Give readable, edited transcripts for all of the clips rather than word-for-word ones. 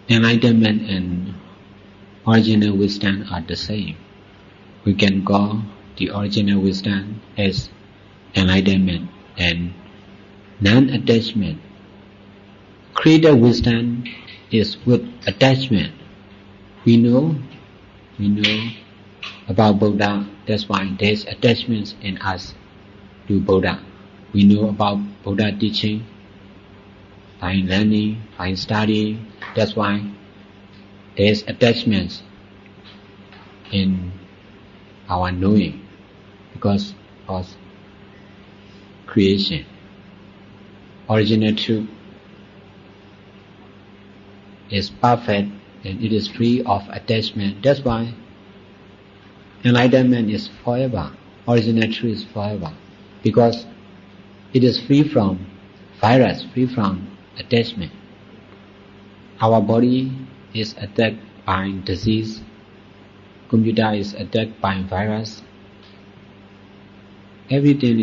enlightenment and original wisdom are the same. We can call the original wisdom as enlightenment and non-attachment. Created wisdom is with attachment. We know about Buddha, that's why there's attachments in us to Buddha. We know about Buddha teaching by learning, by studying, that's why there's attachments in our knowing because of creation. Original truth is perfect and it is free of attachment. That's why enlightenment is forever. Original truth is forever because it is free from virus, free from attachment. Our body is attacked by disease. Computer is attacked by virus. Everything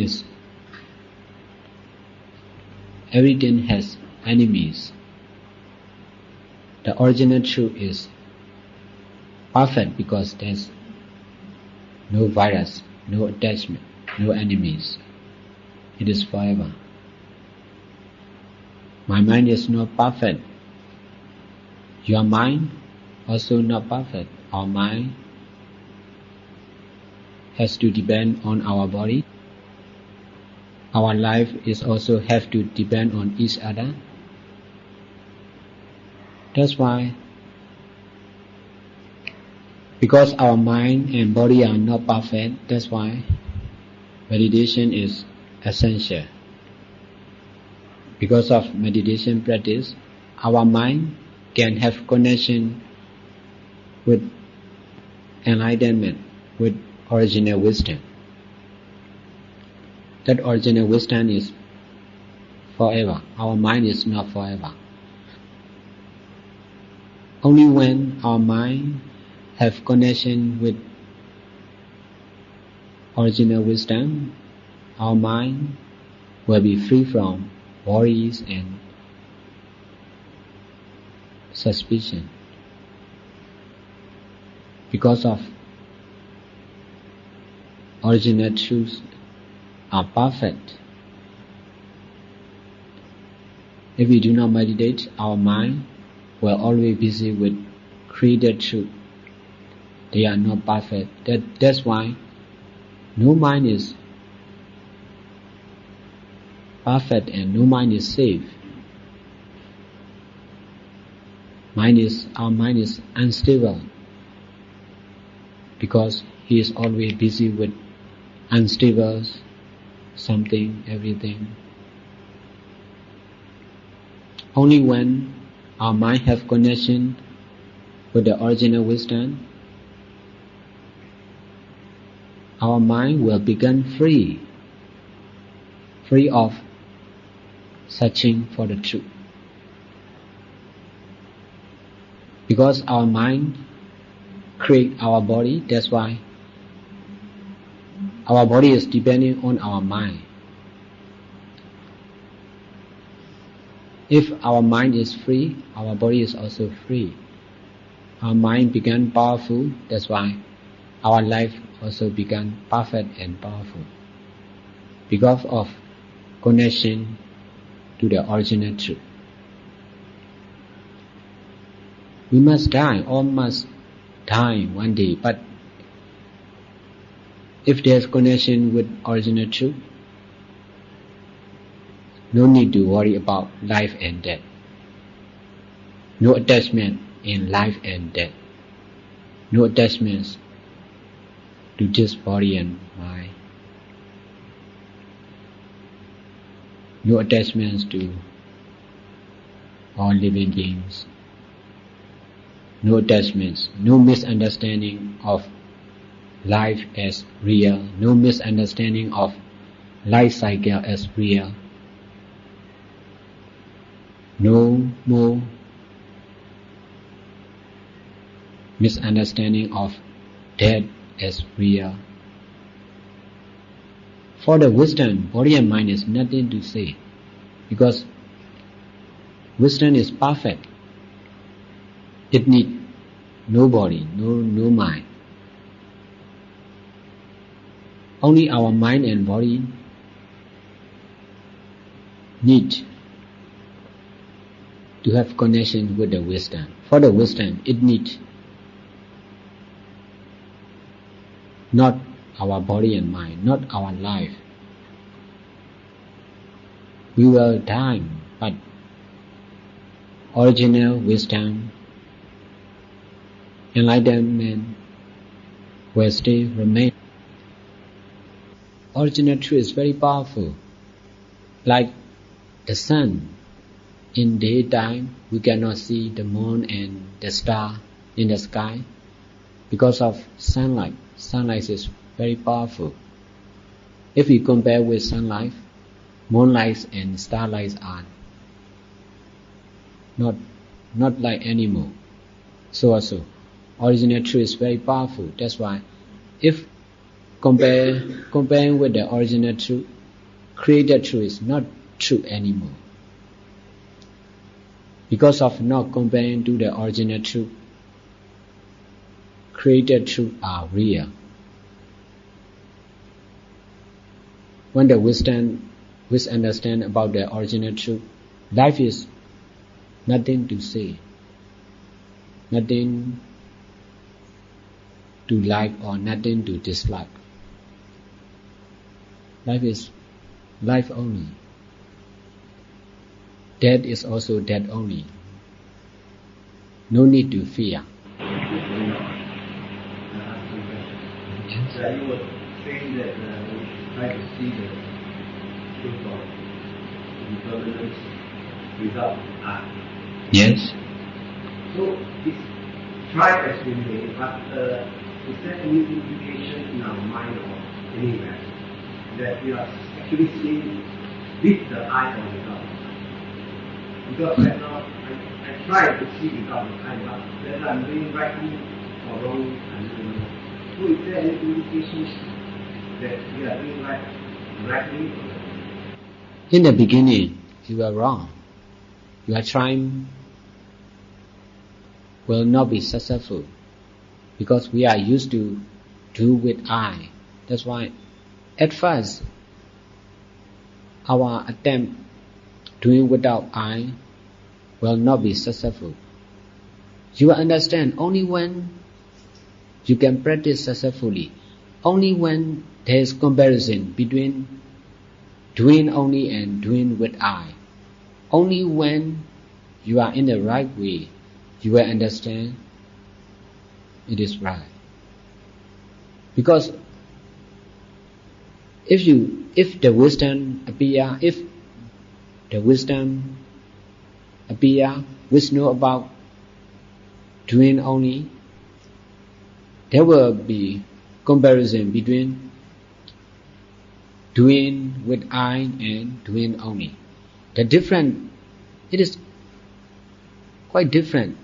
has enemies. The original truth is perfect because there's no virus, no attachment, no enemies. It is forever. My mind is not perfect. Your mind also not perfect. Our mind has to depend on our body. Our life is also have to depend on each other. That's why, because our mind and body are not perfect, that's why meditation is essential. Because of meditation practice, our mind can have connection with enlightenment, with original wisdom. That original wisdom is forever. Our mind is not forever. Only when our mind have connection with original wisdom, our mind will be free from worries and suspicion. Because of original truths are perfect. If we do not meditate, our mind will always be busy with created truth. They are not perfect. That's why no mind is perfect and no mind is safe. Our mind is unstable because he is always busy with unstable something, everything. Only when our mind have connection with the original wisdom, our mind will become free of searching for the truth. Because our mind create our body, that's why our body is depending on our mind. If our mind is free, our body is also free. Our mind becomes powerful, that's why our life also becomes perfect and powerful. Because of connection to the original truth. We must die, all must die one day, but if there's connection with original truth, no need to worry about life and death. No attachment in life and death. No attachments to just body and mind. No attachments to all living beings. No attachments, no misunderstanding of life as real, no misunderstanding of life cycle as real. No more misunderstanding of death as real. For the wisdom, body and mind is nothing to say, because wisdom is perfect. It needs no body, no mind. Only our mind and body need to have connection with the wisdom. For the wisdom, it needs not our body and mind, not our life. We will die, but original wisdom, enlightenment will still remain. Original truth is very powerful. Like the sun, in daytime we cannot see the moon and the star in the sky because of sunlight. Sunlight is very powerful. If we compare with sunlight, moonlight and starlight are not like anymore. So also, original truth is very powerful. That's why, if comparing with the original truth, created truth is not true anymore. Because of not comparing to the original truth, created truth are real. When the wisdom understand about the original truth, life is nothing to say, nothing to like or nothing to dislike. Life is life only. Death is also death only. No need to fear. So you were saying that we try to see the truth of impermanence without art. Yes. So this try has been made, but is there any implication in our mind or anywhere that we are actually seeing with the eye or without? Because right now I try to see without the eye, but whether I'm doing rightly or wrongly, I don't know. So is there any indications that we are doing rightly or wrongly? In the beginning, you are wrong. You are trying will not be successful because we are used to do with eye. That's why at first our attempt doing without eye will not be successful. You will understand only when you can practice successfully, only when there is comparison between doing only and doing with eye. Only when you are in the right way, you will understand it is right. Because if the wisdom appear, which know about doing only, there will be comparison between doing with eye and doing only. It is quite different,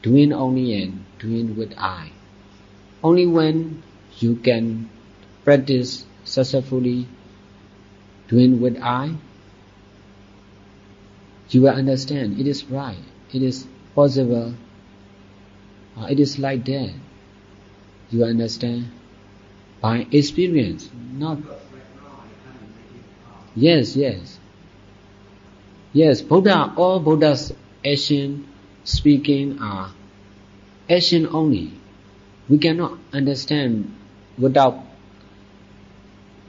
doing only and doing with eye. Only when you can practice successfully doing with eye, you will understand it is right, it is possible, it is like that. You will understand by experience, not. Yes. Buddha, all Buddha's action, speaking are action only. We cannot understand without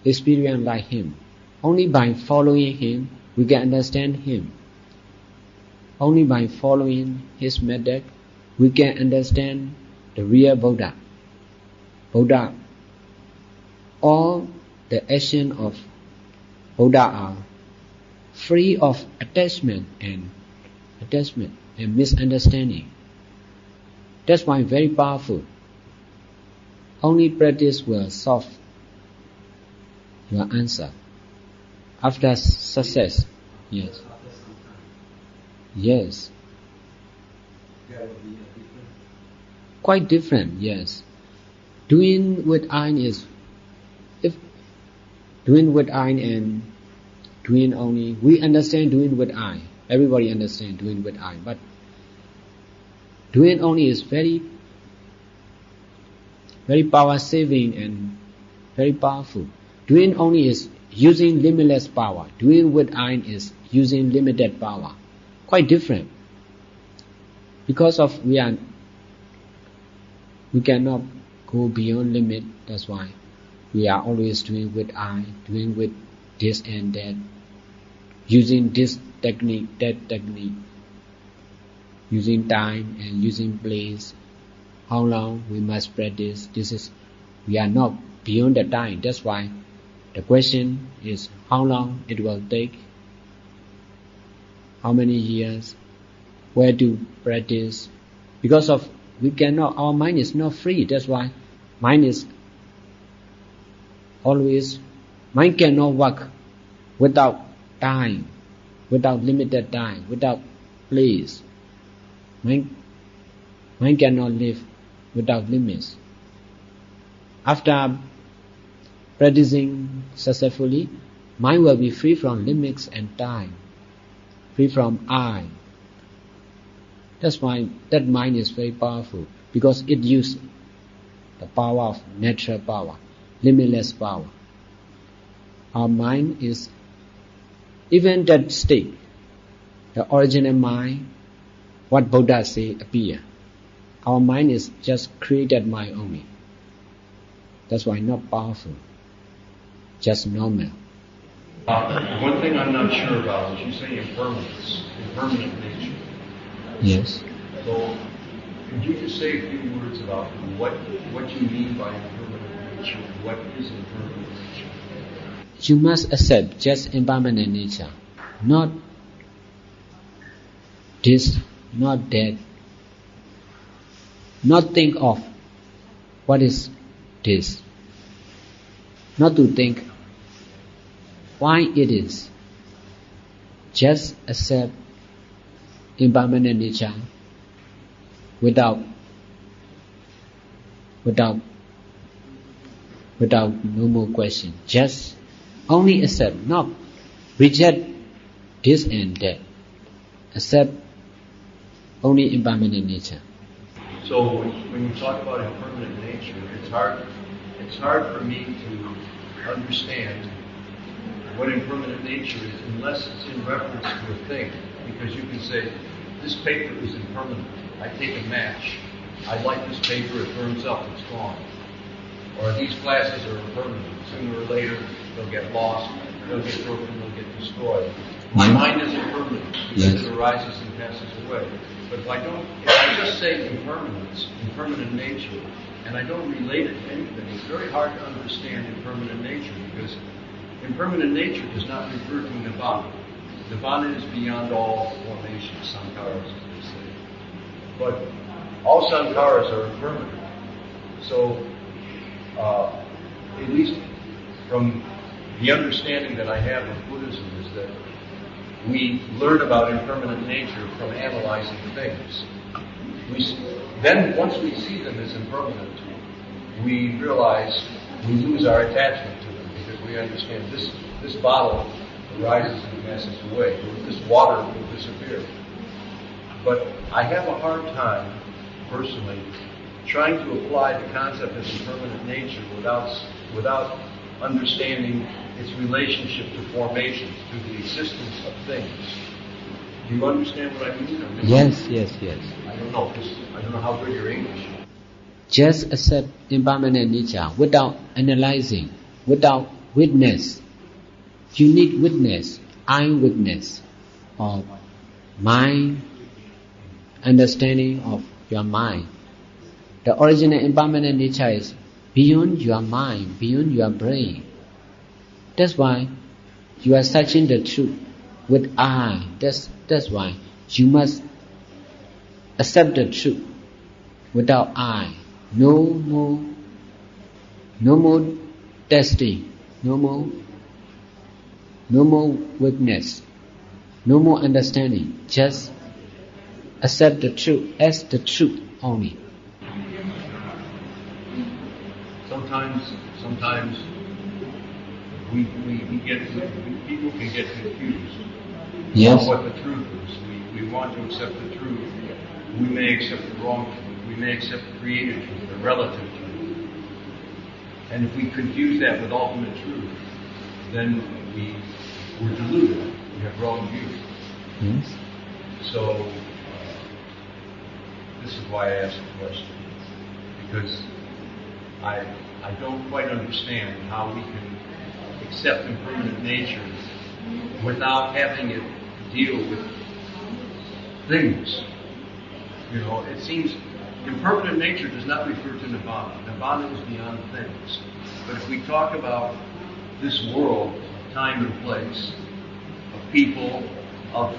experience like him. Only by following him, we can understand him. Only by following his method, we can understand the real Buddha. Buddha, all the action of Buddha are free of attachment and misunderstanding. That's why very powerful. Only practice will solve your answer. After success, yes. Yes. Quite different, yes. Doing with eye is, if doing with eye and doing only, we understand doing with eye. Everybody understands doing with eye. But Doing only is very, very power saving and very powerful. Doing only is using limitless power. Doing with Ain is using limited power. Quite different. Because of we cannot go beyond limit. That's why we are always doing with I, doing with this and that, using this technique, that technique, using time and using place. How long we must practice? We are not beyond the time. That's why the question is how long it will take, how many years, where to practice. Because of our mind is not free. That's why mind cannot work without time, without limited time, without place. Mind cannot live without limits. After practicing successfully, mind will be free from limits and time, free from I. That's why that mind is very powerful, because it uses the power of natural power, limitless power. Our mind is, even that state, the original mind, what Buddha say appear. Our mind is just created mind only. That's why not powerful, just normal. One thing I'm not sure about is you say impermanence, impermanent nature. Yes. So, could you just say a few words about what you mean by impermanent nature? What is impermanent nature? You must accept just impermanent nature, not this, not that. Not think of what is this. Not to think why it is. Just accept impermanent nature without no more question. Just only accept, not reject this and that. Accept only impermanent nature. So when you talk about impermanent nature, it's hard for me to understand what impermanent nature is unless it's in reference to a thing. Because you can say, this paper is impermanent. I take a match, I light this paper, it burns up, it's gone. Or these glasses are impermanent. Sooner or later, they'll get lost, they'll get broken, they'll get destroyed. My mind is impermanent because it arises and passes away. But if I just say impermanence, impermanent nature, and I don't relate it to anything, it's very hard to understand impermanent nature, because impermanent nature does not refer to Nirvana. Nirvana is beyond all formation, sankharas, as they say. But all sankharas are impermanent. So, at least from the understanding that I have of Buddhism is that we learn about impermanent nature from analyzing things. Then, once we see them as impermanent, we realize we lose our attachment to them, because we understand this bottle arises and passes away, or this water will disappear. But I have a hard time, personally, trying to apply the concept of impermanent nature without understanding its relationship to formations, to the existence of things. Do you understand what I mean? Yes. I don't know how good your English is. Just accept impermanent nature without analyzing, without witness. You need witness, eye witness, of mind, understanding of your mind. The original impermanent nature is beyond your mind, beyond your brain. That's why you are searching the truth with I. That's why you must accept the truth without I. No more testing, no more weakness, no more understanding. Just accept the truth as the truth only. Sometimes people can get confused Yes. about what the truth is. We want to accept the truth, we may accept the wrong truth. We may accept the created truth, the relative truth. And if we confuse that with ultimate truth, then we're deluded. We have wrong views. Yes. So, this is why I asked the question. Because I don't quite understand how we can accept impermanent nature without having it deal with things. You know, it seems impermanent nature does not refer to Nibbana. Nibbana is beyond things. But if we talk about this world, time and place, of people, of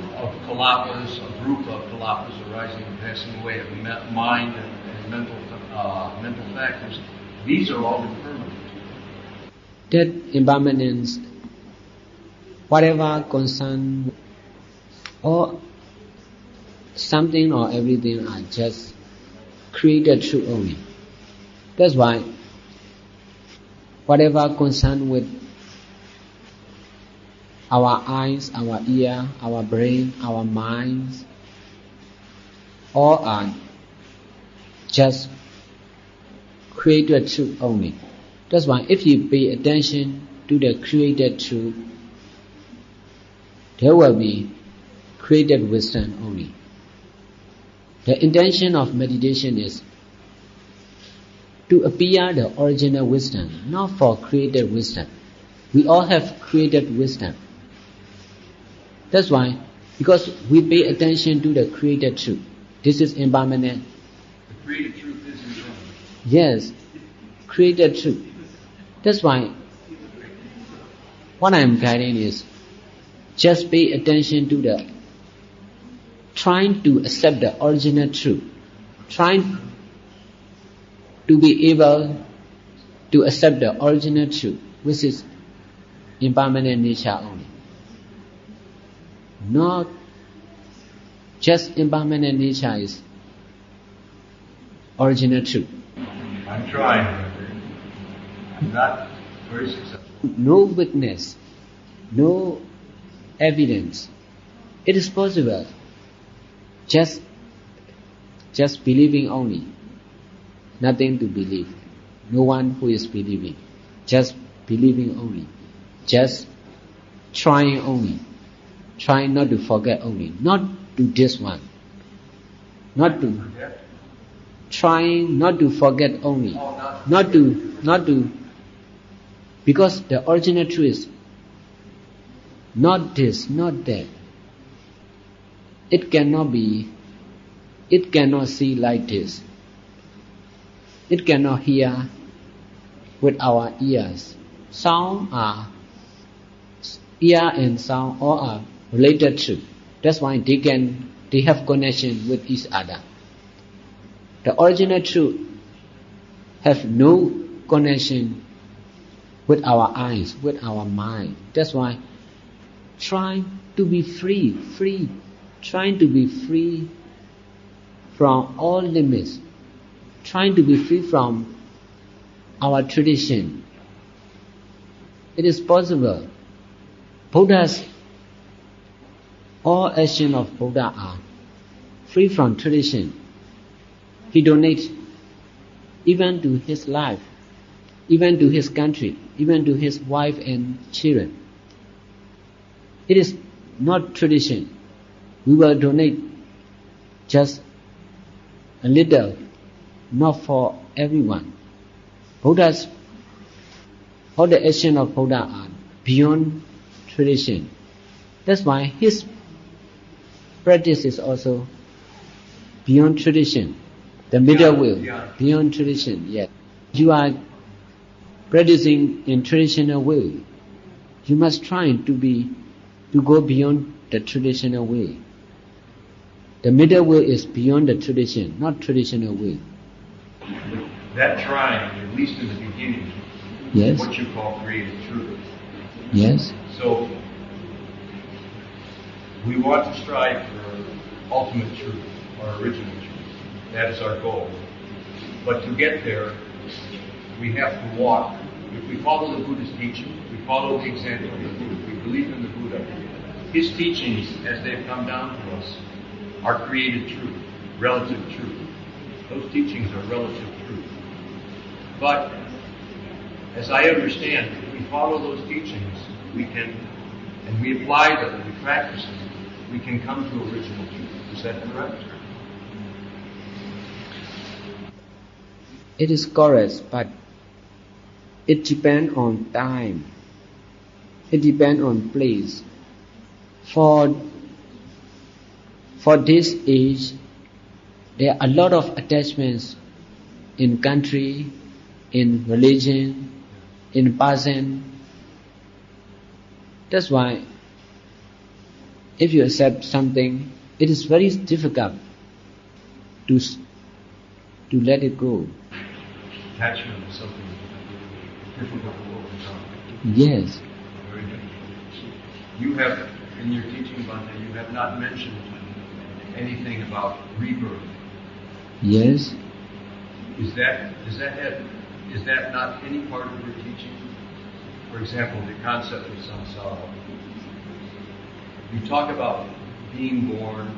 kalapas, a group of kalapas arising and passing away, of mind and mental factors, these are all impermanent. That impermanence, whatever concern or something or everything are just created truth only. That's why whatever concern with our eyes, our ear, our brain, our minds, all are just created truth only. That's why if you pay attention to the created truth, there will be created wisdom only. The intention of meditation is to appear the original wisdom, not for created wisdom. We all have created wisdom. That's why, because we pay attention to the created truth. This is impermanent. The created truth is impermanent. Yes, created truth. That's why what I am guiding is just pay attention to trying to accept the original truth, trying to be able to accept the original truth, which is impermanent nature only. Not just impermanent nature is original truth. I'm trying. I'm not very successful. No witness, no evidence. It is possible. Just believing only. Nothing to believe. No one who is believing. Just believing only. Just trying only. Trying not to forget only. Not to this one. Not to Forget? trying not to forget only. Oh, Not to because the original truth is not this, not that. It cannot be, it cannot see like this. It cannot hear with our ears. Sound are, ear and sound all are related to. That's why they have connection with each other. The original truth have no connection with our eyes, with our mind. That's why trying to be free, trying to be free from all limits, trying to be free from our tradition. It is possible. All actions of Buddha are free from tradition. He donates even to his life, even to his country, even to his wife and children. It is not tradition. We will donate just a little, not for everyone. All the actions of Buddha are beyond tradition. That's why his practice is also beyond tradition. The middle way, beyond tradition, yes. You are practicing in traditional way. You must try to go beyond the traditional way. The middle way is beyond the tradition, not traditional way. That trying, at least in the beginning, Yes. is what you call created truth. Yes. So, we want to strive for ultimate truth, or original truth. That is our goal. But to get there, we have to walk. If we follow the Buddha's teaching, we follow the example of the Buddha, we believe in the Buddha, his teachings, as they've come down to us, are created truth. relative truth. Those teachings are relative truth. But as I understand, if we follow those teachings, we can, and we apply them, and we practice them, we can come to original truth. Is that correct? It is correct, but it depends on time. It depends on place. For this age, there are a lot of attachments in country, in religion, in person. That's why if you accept something, it is very difficult to let it go. Attachment is something difficult to overcome. Yes. Very difficult. You have, in your teaching, Bhante, you have not mentioned anything about rebirth. Yes. Is that not any part of your teaching? For example, the concept of samsara. You talk about being born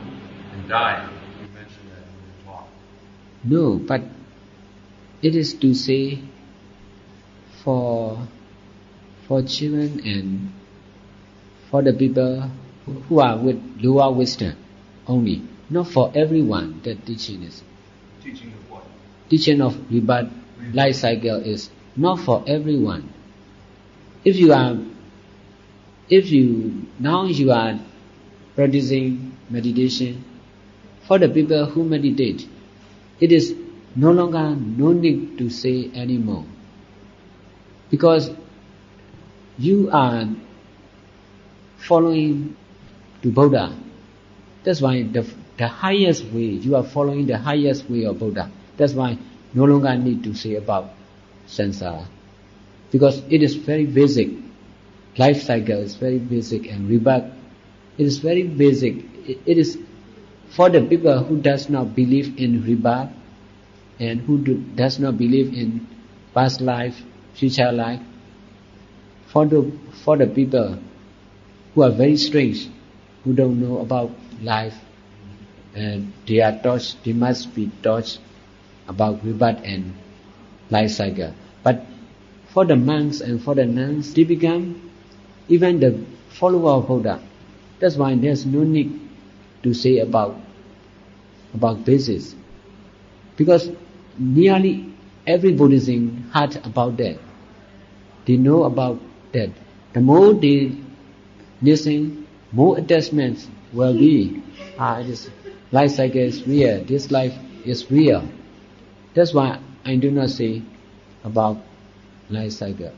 and dying. You mentioned that in your talk. No, but it is to say for children and for the people who are with lower wisdom only, not for everyone. That teaching is. Teaching of what? Teaching of rebirth, life cycle is not for everyone. If you are practicing meditation, for the people who meditate, it is no longer no need to say anymore. Because you are following to Buddha. That's why the highest way, you are following the highest way of Buddha. That's why no longer need to say about samsara. Because it is very basic. Life cycle is very basic, and rebirth, it is very basic. It is for the people who does not believe in rebirth and who does not believe in past life, future life. For the people who are very strange, who don't know about life, and they must be taught about rebirth and life cycle. But for the monks and for the nuns, they become even the follower of Buddha. That's why there's no need to say about basis. Because nearly every Buddhism heard about that. They know about that. The more they listen, more attachments will be. This life cycle is real. This life is real. That's why I do not say about life cycle.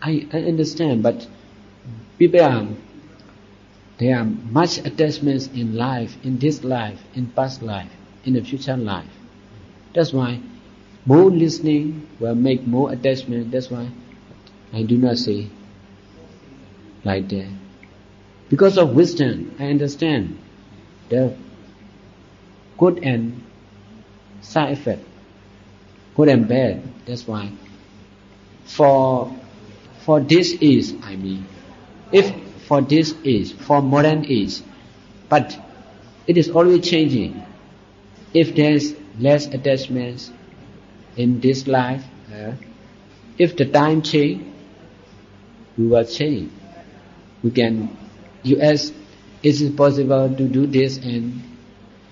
I understand, but people there are much attachments in life, in this life, in past life, in the future life. That's why more listening will make more attachment. That's why I do not say like that. Because of wisdom, I understand the good and side effect, good and bad. That's why for this age, I mean, if for this age, for modern age, but it is always changing. If there is less attachments in this life, if the time change, we will change. We can, you ask, is it possible to do this, and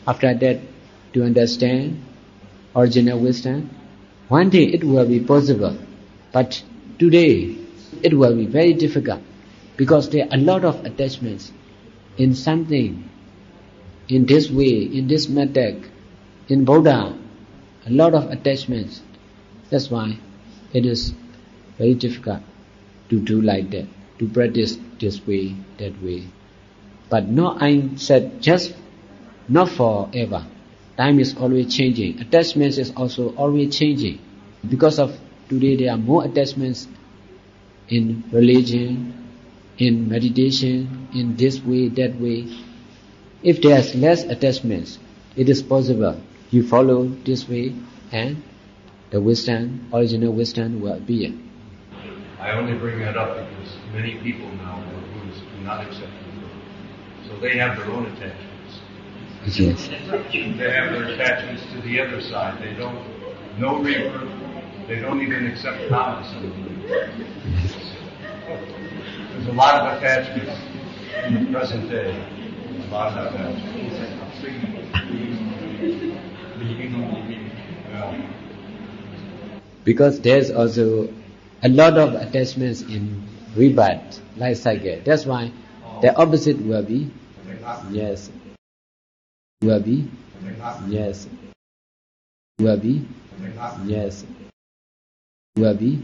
after that to understand original wisdom? One day it will be possible, but today it will be very difficult, because there are a lot of attachments in something, in this way, in this method, in Buddha, a lot of attachments. That's why it is very difficult to do like that, to practice this way, that way. But no, I said just not forever. Time is always changing. Attachments is also always changing. Because of today there are more attachments in religion, in meditation, in this way, that way. If there is less attachments, it is possible you follow this way and the wisdom, original wisdom will appear. I only bring that up because many people now who are Buddhists do not accept the Buddha. So they have their own attachments. Yes. They have their attachments to the other side. They don't, no rebirth, they don't even accept karma. There's a lot of attachments in the present day. A lot of attachments. Yeah. Because there's also a lot of attachments in rebirth, life cycle. That's why the opposite will be, yes, will be, yes, will be, yes, will be.